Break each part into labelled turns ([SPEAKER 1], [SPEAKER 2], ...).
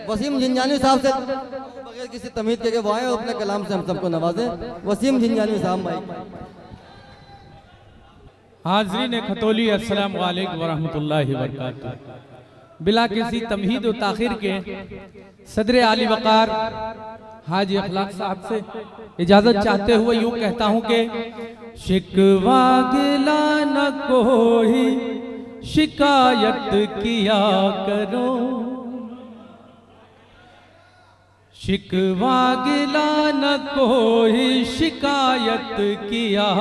[SPEAKER 1] वसीम झिंझानी साहब से बगैर किसी तमीज के वो आए और अपने कलाम से हम सबको नवाजे। वसीम झिंझानी साहब भाई।
[SPEAKER 2] हाज़रीन खतौली, अस्सलाम वालेकुम वरहमतुल्लाहि वबरकातुहू। बिला किसी तमहीद व ताखिर के सदर आली वकार हाजी अखलाक साहब से इजाजत चाहते हुए यूं कहता हूं कि शिकवा गिला न कोई शिकायत किया करो, शिकवा गिला न कोई शिकायत किया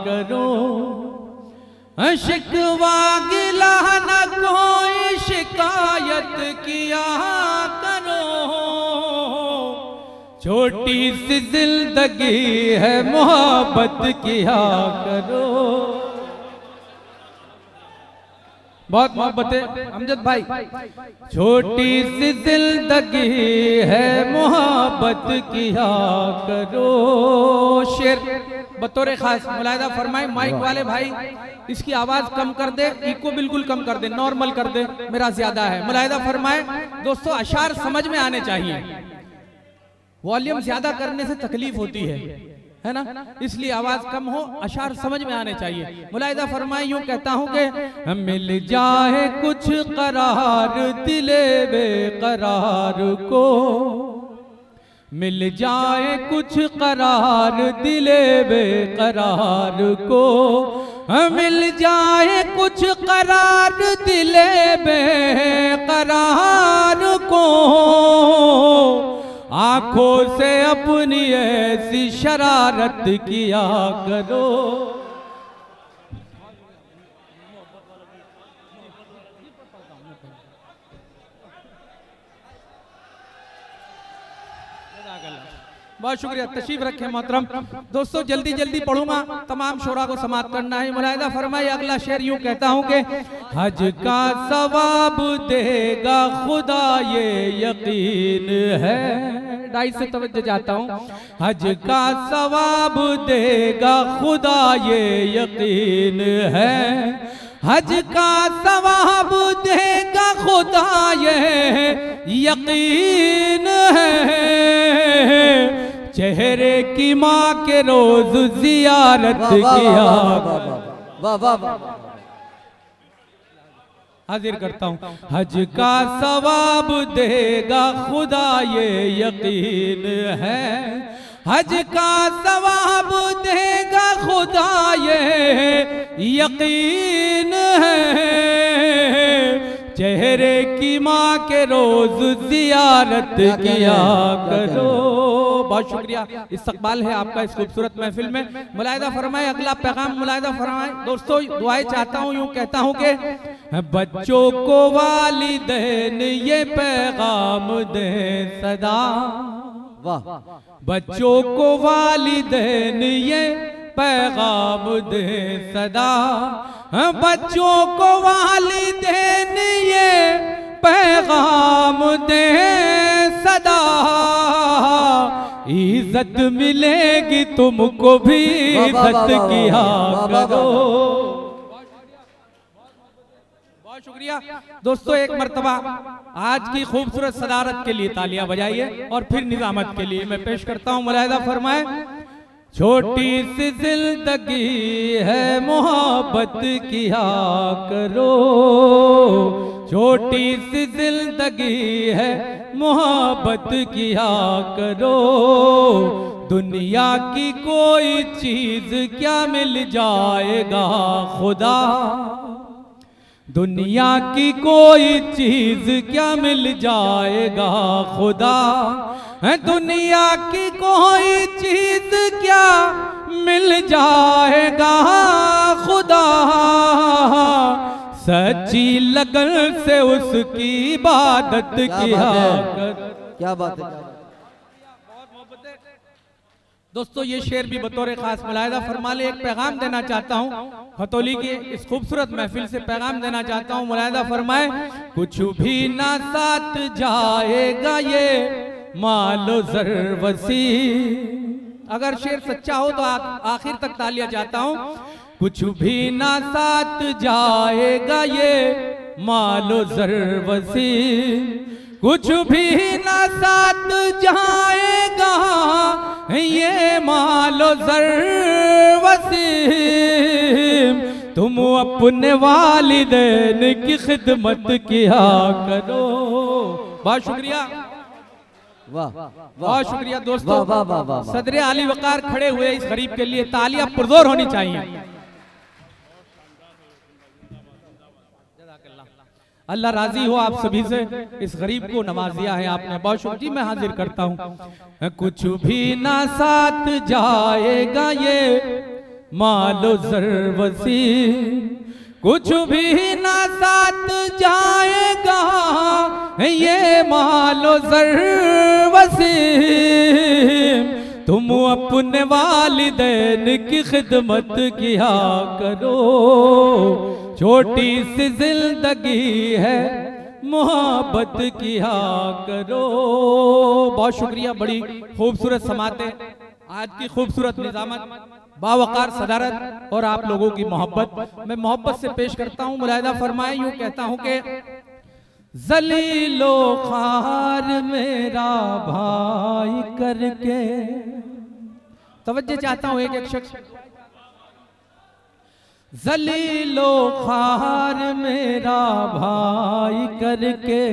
[SPEAKER 2] करो, शिकवा गिला न कोई शिकायत किया करो, छोटी सी जिंदगी है मोहब्बत किया करो। बहुत मोहब्बत है अमजद भाई। छोटी सी जिंदगी है मोहब्बत किया करो। शेर बतौर खास मुलाहिदा फरमाए। माइक वाले भाई इसकी आवाज कम कर दे, इको बिल्कुल कम कर दे, नॉर्मल कर दे, मेरा ज्यादा है। मुलाहिदा फरमाए। दोस्तों अशार समझ में आने चाहिए, वॉल्यूम ज्यादा करने से तकलीफ होती है ना, इसलिए आवाज कम हो, अशार समझ में आने चाहिए। मुलाहिदा फरमाए। यूं कहता हूं कि मिल जाए कुछ करार दिले बेकरार को, मिल जाए कुछ करार दिले बेकरार को, मिल जाए कुछ करार दिले बेकरार को, आंखों से अपनी ऐसी शरारत किया करो। बहुत शुक्रिया, तशरीफ रखे मोहतरम। दोस्तों जल्दी जल्दी पढ़ूंगा, तमाम शोरा को समाप्त करना है। मुलाहिदा फरमाए। अगला शेर यूं कहता हूं कि हज का सवाब देगा खुदा ये यकीन है। डाई से तवज्जो जाता हूं। हज का सवाब देगा खुदा ये यकीन है, हज का सवाब देगा खुदा ये यकीन है, चेहरे की माँ के रोज जियारत किया। हाजिर करता हूँ। हज का सवाब देगा खुदा ये यकीन है, हज का सवाब देगा खुदा ये यकीन है, चेहरे की माँ के रोज जियारत किया करो। बहुत शुक्रिया, इस्तकबाल है आपका इस खूबसूरत महफिल में। मुलाहिदा फरमाए। अगला पैगाम मुलाहिदा फरमाए। दोस्तों दुआएं चाहता हूँ। यूं कहता हूँ कि बच्चों को वालिदैन ये पैगाम दे सदा, बच्चों को वालिदैन ये पैगाम दे सदा, बच्चों को वालिदैन ये पैगाम दे सदा, इज्जत मिलेगी तुमको भी इज्जत किया करो। बहुत शुक्रिया दोस्तों। एक मर्तबा आज की खूबसूरत सदारत के लिए तालियां बजाइए और फिर निजामत के लिए मैं पेश करता हूं। मुलाहिदा फरमाए। छोटी सी जिंदगी है मोहब्बत किया करो, छोटी सी जिंदगी है मोहब्बत किया करो, दुनिया की कोई चीज क्या मिल जाएगा खुदा, दुनिया की कोई चीज क्या मिल जाएगा खुदा, दुनिया की कोई चीज क्या मिल जाएगा खुदा, सच्ची लगन से उसकी इबादत किया कर।
[SPEAKER 1] क्या बात है
[SPEAKER 2] दोस्तों। ये शेर भी बतौर खास मुलाहिदा फरमा ले। एक पैगाम देना चाहता हूँ खतौली की इस खूबसूरत महफिल से, पैगाम देना चाहता हूँ। मुलाहिदा फरमाए। कुछ भी ना साथ जाएगा ये मालो ज़रवसी। अगर शेर सच्चा हो तो आखिर तक तालियां चाहता हूँ। कुछ भी ना साथ जाएगा ये मालो ज़रवसी, कुछ भी ना साथ जाएगा ये मालो ज़र वसीम, तुम अपने वालिदैन की खिदमत किया करो। बहुत शुक्रिया,
[SPEAKER 1] वाह
[SPEAKER 2] बहुत शुक्रिया दोस्तों।
[SPEAKER 1] वाह वाह वाह वाह।
[SPEAKER 2] सदर आली वकार खड़े हुए इस गरीब के लिए तालियां पुरजोर होनी चाहिए। अल्लाह राजी हो आप सभी से, इस गरीब को नवाज दिया है आपने, बहुत शुक्रिया। मैं हाजिर करता हूँ। कुछ भी ना साथ जाएगा ये मालो ज़र वसीम, कुछ भी ना साथ जाएगा ये मालो ज़र वसीम, तुम अपने वालिदैन की खिदमत किया करो। छोटी सी जिंदगी है मोहब्बत किया करो। बहुत शुक्रिया, बड़ी खूबसूरत समातें, आज की खूबसूरत निजामत, बावकार सदारत और आप लोगों की मोहब्बत मैं मोहब्बत से पेश करता हूँ। मुलाहिदा फरमाए, यूँ कहता हूँ कि जलीलो खार मेरा भाई करके, तवज्जो चाहता हूँ एक एक शख्स, जलीलो खार मेरा भाई करके,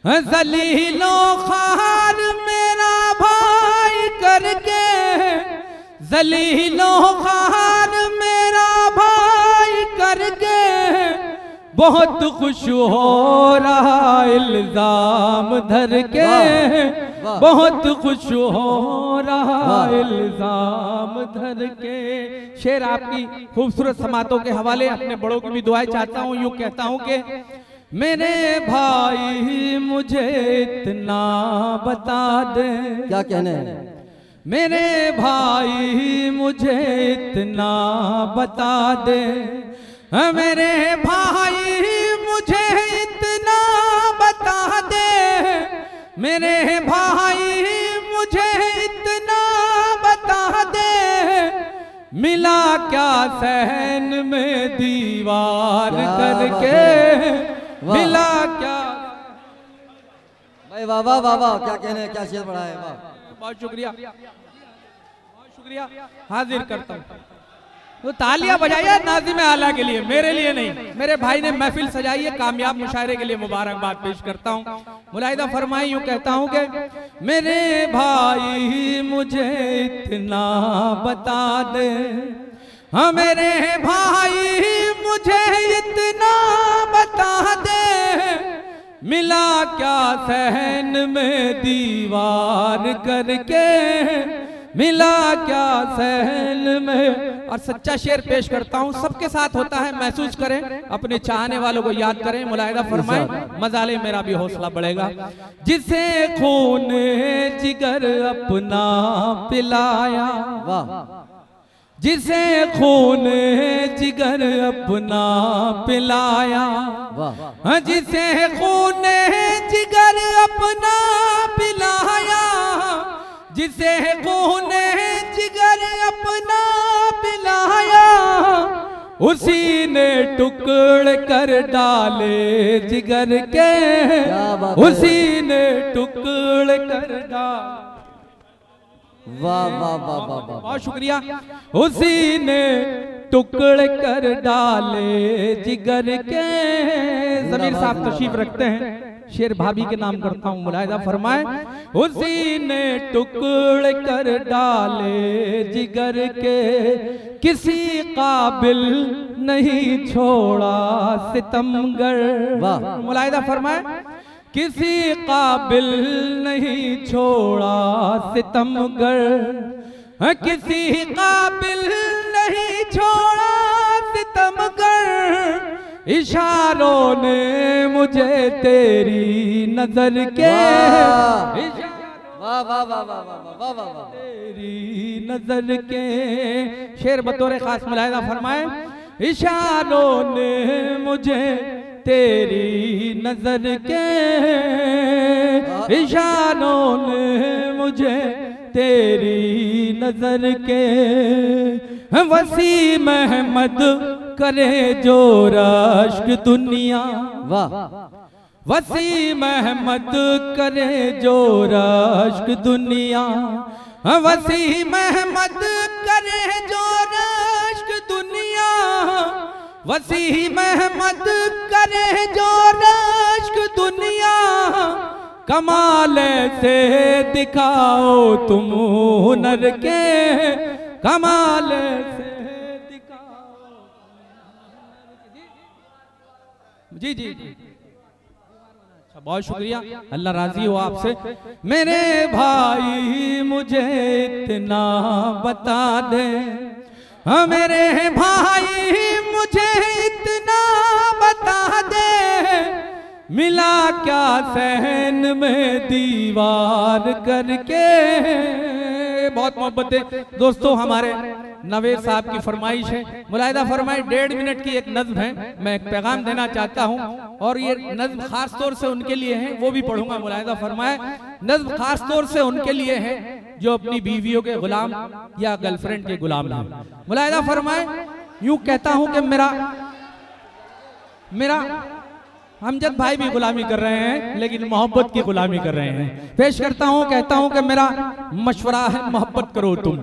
[SPEAKER 2] जलीलो खार मेरा भाई करके, जलीलो खार मेरा भाई करके, बहुत खुश हो रहा इल्जाम धर के, बहुत खुश हो रहा इल्जाम धर के। शेर आपकी खूबसूरत समातों के हवाले अपने बड़ों की भी दुआएं चाहता हूँ। यूँ कहता हूँ कि मेरे भाई मुझे इतना बता दे,
[SPEAKER 1] क्या कहने हैं?
[SPEAKER 2] मेरे भाई मुझे इतना बता दे, मेरे भाई मुझे इतना बता दे, मेरे भाई मुझे इतना बता दे, मिला क्या सहन में दीवार करके, मिला क्या।
[SPEAKER 1] भाई वाह वाह वाह वाह, क्या कहने हैं, क्या शेर पढ़ा है, वाह।
[SPEAKER 2] बहुत शुक्रिया, बहुत शुक्रिया। हाजिर करता हूँ तो तालियां बजाइए नाज़िम आला के लिए, मेरे लिए नहीं। मेरे भाई ने महफिल सजाई है, कामयाब मुशायरे के लिए मुबारकबाद पेश करता हूँ। मुलाहिदा फरमाई, यूँ कहता हूँ कि मेरे भाई मुझे इतना बता दे, हाँ मेरे भाई मुझे इतना बता दे, मिला क्या सहन में दीवार करके, मिला क्या सहन में। और सच्चा शेर पेश करता हूँ, सबके साथ होता है, महसूस करें, अपने चाहने वालों को याद करें। मुलाहिदा फरमाएं, मजा ले, मेरा भी हौसला बढ़ेगा। जिसे खून जिगर अपना पिलाया,
[SPEAKER 1] वाह,
[SPEAKER 2] जिसे खून जिगर अपना पिलाया,
[SPEAKER 1] वाह,
[SPEAKER 2] जिसे खून जिगर अपना पिलाया, जिसे खून जिगर अपना पिलाया, उसी ने टुकड़ कर डाले जिगर के, उसी ने टुकड़ कर डाले।
[SPEAKER 1] वाह वाह वाह वाह वाह,
[SPEAKER 2] बहुत शुक्रिया। उसी ने टुकड़ कर डाले जिगर के। जमीर साहब तशरीफ रखते हैं, शेर भाभी के नाम करता हूँ। मुलाहिदा फरमाए, उसी ने टुकड़ कर डाले जिगर के, किसी काबिल नहीं छोड़ा सितमगर। मुलाहिदा फरमाए, किसी काबिल नहीं छोड़ा सितमगर, किसी काबिल नहीं छोड़ा सितमगर, इशारों ने मुझे तेरी नजर के,
[SPEAKER 1] वाह वाह वाह वाह वाह वाह वाह,
[SPEAKER 2] तेरी नजर के। शेर बतौर खास मुलाहिदा फरमाए, इशारों ने मुझे तेरी नजर के, इशारों ने मुझे तेरी नजर के, वसीम अहमद करे जो रश्क दुनिया,
[SPEAKER 1] वाह,
[SPEAKER 2] वसीम अहमद करे जो रश्क दुनिया, वसीम अहमद करे जो रश्क दुनिया, वसीम अहमद करे जो रश्क दुनिया, कमाल से दिखाओ तुम हुनर के, कमाल से दिखाओ। जी जी जी, बहुत शुक्रिया, अल्लाह राजी हो आपसे। मेरे भाई मुझे इतना बता दे, हाँ मेरे भाई मुझे इतना बता दे, मिला क्या सहन में दीवार करके। बहुत मोहब्बत है दोस्तों, हमारे नवेद साहब की फरमाइश है, मुलाहिदा फरमाए 1.5 मिनट की एक नज्म है, मैं एक पैगाम देना चाहता हूं और ये नज्म खास तौर से उनके लिए है, वो भी पढ़ूंगा। मुलाहिदा फरमाए नज्म खास तौर से उनके लिए है जो अपनी बीवियों के गुलाम या गर्लफ्रेंड के गुलाम हैं। मुलाहिदा फरमाए, यूं कहता हूं कि मेरा अमजद भाई भी गुलामी कर रहे हैं लेकिन मोहब्बत की गुलामी कर रहे हैं। पेश करता हूं, कहता हूं कि मेरा मशवरा है मोहब्बत करो तुम,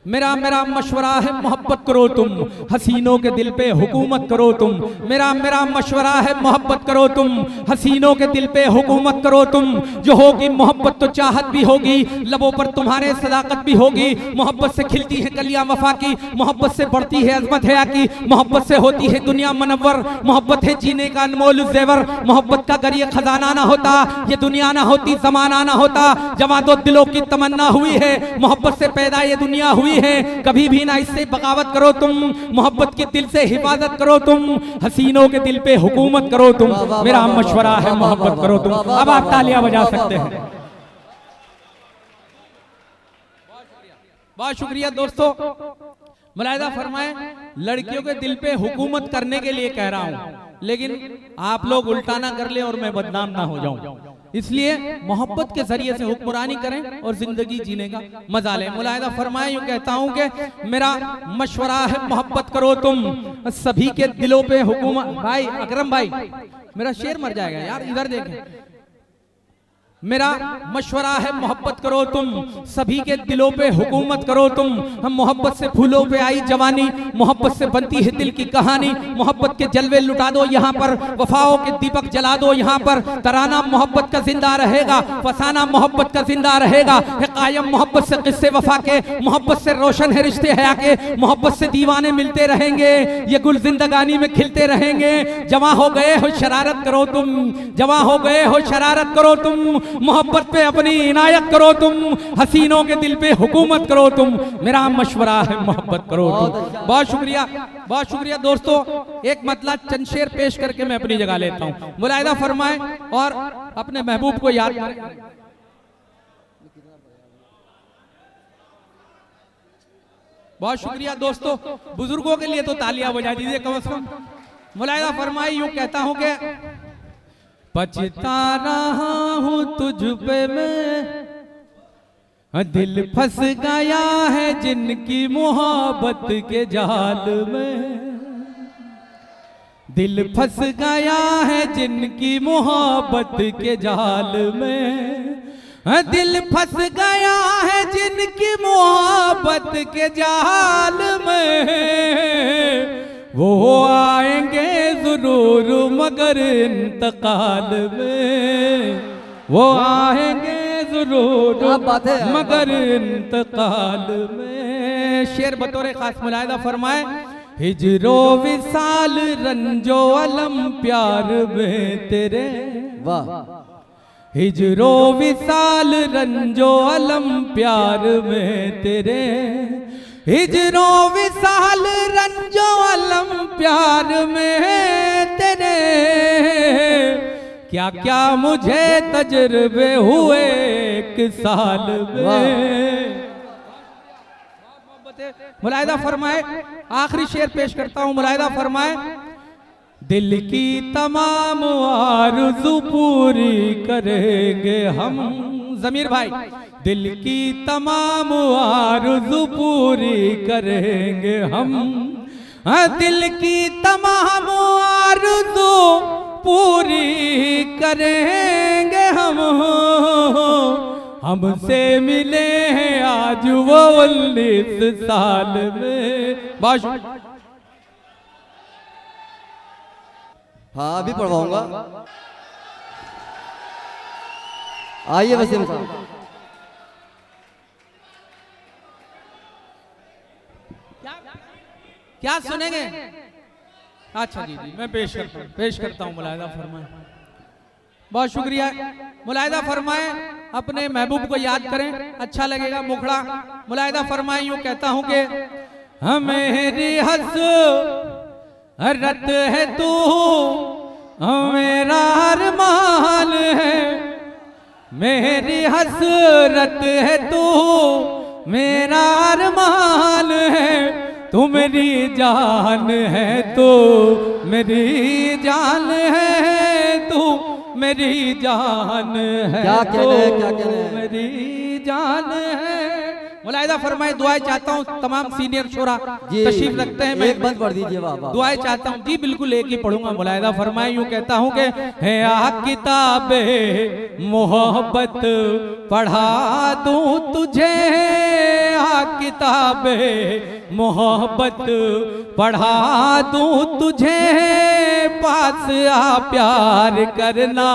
[SPEAKER 2] मेरा मशवरा है मोहब्बत करो तुम, हसीनों के दिल पे हुकूमत करो तुम, मेरा मशवरा है मोहब्बत करो तुम, हसीनों के दिल पे हुकूमत करो तुम। जो होगी मोहब्बत तो चाहत भी होगी, लबों पर तुम्हारे सदाकत भी होगी, मोहब्बत से खिलती है कलियां वफा की, मोहब्बत से बढ़ती है अजमत हया की, मोहब्बत से होती है दुनिया मनव्वर, मोहब्बत है जीने का अनमोल जेवर। मोहब्बत का अगर ये खजाना ना होता, ये दुनिया ना होती, जमाना ना होता, जवां दो दिलों की तमन्ना हुई है, मोहब्बत से पैदा ये दुनिया हुई है, कभी भी ना इससे बगावत करो तुम, मोहब्बत के दिल से हिफाजत करो तुम, हसीनों के दिल पे हुकूमत करो तुम, मेरा मशवरा है मोहब्बत करो तुम। अब आप तालियां बजा सकते हैं। बहुत शुक्रिया दोस्तों। मुलाहिदा फरमाएं, लड़कियों के दिल पे हुकूमत करने के लिए कह रहा हूं, लेकिन आप लोग उल्टा ना कर ले और मैं बदनाम ना हो जाऊं, इसलिए मोहब्बत के जरिए से हुक्मरानी करें और जिंदगी जीने का मजा लें। मुलाहिदा फरमाए, यूं कहता हूं कि मेरा मशवरा है मोहब्बत करो तुम, सभी के दिलों पे हुकूमत। भाई अकरम भाई, मेरा शेर मर जाएगा यार, इधर देखें। मेरा मशवरा है मोहब्बत करो तुम, सभी के दिलों पे हुकूमत करो तुम। हम मोहब्बत से फूलों पे आई जवानी, मोहब्बत से बनती है दिल की कहानी, मोहब्बत के जलवे लुटा दो यहाँ पर, वफाओं के दीपक जला दो यहाँ पर, तराना मोहब्बत का जिंदा रहेगा, फसाना मोहब्बत का जिंदा रहेगा, है कायम मोहब्बत से किस्से वफा के, मोहब्बत से रोशन है रिश्ते हया के, मोहब्बत से दीवाने मिलते रहेंगे, ये गुल जिंदगानी में खिलते रहेंगे। जवां हो गए हो शरारत करो तुम, जवां हो गए हो शरारत करो तुम, मोहब्बत पे अपनी इनायत करो तुम, हसीनों के दिल पे हुकूमत करो तुम, मेरा मशवरा है मोहब्बत करो तुम। बहुत शुक्रिया, बहुत शुक्रिया दोस्तों। एक मतलब चंद शेर पेश करके मैं अपनी जगह लेता हूं। मुलाहिदा फरमाएं और अपने महबूब को याद करें। बहुत शुक्रिया दोस्तों। बुजुर्गों के लिए तो तालियां बजा दीजिए कम से कम। मुलाहिदा फरमाए, यूं कहता हूं कि पछता रहा हूं तुझ पे मैं, दिल फंस गया है जिनकी मोहब्बत के जाल में, दिल फंस गया है जिनकी मोहब्बत के जाल में, दिल फंस गया है जिनकी मोहब्बत के जाल में, वो आएंगे जरूर मगर इंतकाल में, वो आएंगे जरूर मगर इंतकाल में। शेर बतौर खास मुलाहिदा फरमाए, हिजरो विसाल रंजो अलम प्यार में तेरे,
[SPEAKER 1] वाह,
[SPEAKER 2] हिजरो विसाल रंजो अलम प्यार में तेरे, हिजरो विसाल रंजो अलम प्यार में तेरे, क्या क्या मुझे तजुर्बे हुए एक साल में। मुलाहिदा फरमाए, आखिरी शेर पेश करता हूं। मुलाहिदा फरमाए, दिल की तमाम आरज़ू पूरी करेंगे हम, जमीर भाई, दिल की तमाम आरज़ू पूरी करेंगे हम, दिल की तमाम आरज़ू पूरी करेंगे हम। हमसे मिले हैं आज वो 19 साल में।
[SPEAKER 1] हाँ अभी पढ़वाऊंगा। आइए वसीम साहब।
[SPEAKER 2] क्या सुनेंगे? अच्छा जी जी मैं पेश करता हूँ मुलाहिदा फरमाए। बहुत शुक्रिया। मुलाहिदा फरमाए, अपने महबूब को याद करें, अच्छा लगेगा। मुखड़ा मुलाहिदा फरमाए, यूं कहता हूं कि मेरी हसरत है तू, मेरा अरमान है। मेरी हसरत है तू, मेरा अरमान है। तू मेरी जान है, तो मेरी जान है। तू मेरी जान है,
[SPEAKER 1] क्या कहने हैं, क्या कहने हैं?
[SPEAKER 2] मेरी जान है। मुलाहिदा फरमाए, दुआएं चाहता हूँ तमाम सीनियर शोरा
[SPEAKER 1] जी
[SPEAKER 2] तशरीफ रखते हैं। मैं
[SPEAKER 1] एक बंद पढ़ दीजिए। वाह वाह।
[SPEAKER 2] दुआएं चाहता हूँ जी, बिल्कुल एक ही पढ़ूंगा। मुलाहिदा फरमाए, यूं कहता हूँ कि है आ किताबे मोहब्बत पढ़ा दूं तुझे। आ किताबे मोहब्बत पढ़ा दूं तुझे। पास आ प्यार करना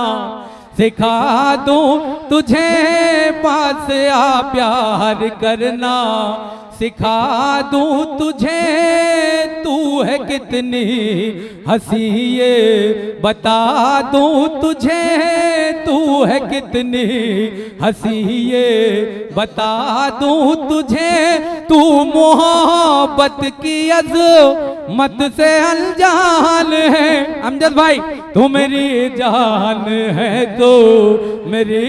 [SPEAKER 2] सिखा दूं तुझे। पास आ प्यार करना सिखा दूं तुझे। तू है कितनी हंसी ये बता दूं तुझे। तू है कितनी हंसी ये बता दूं तुझे। तू मोहब्बत की अज़मत से अनजान है। अमजद भाई, तू मेरी जान है, तो मेरी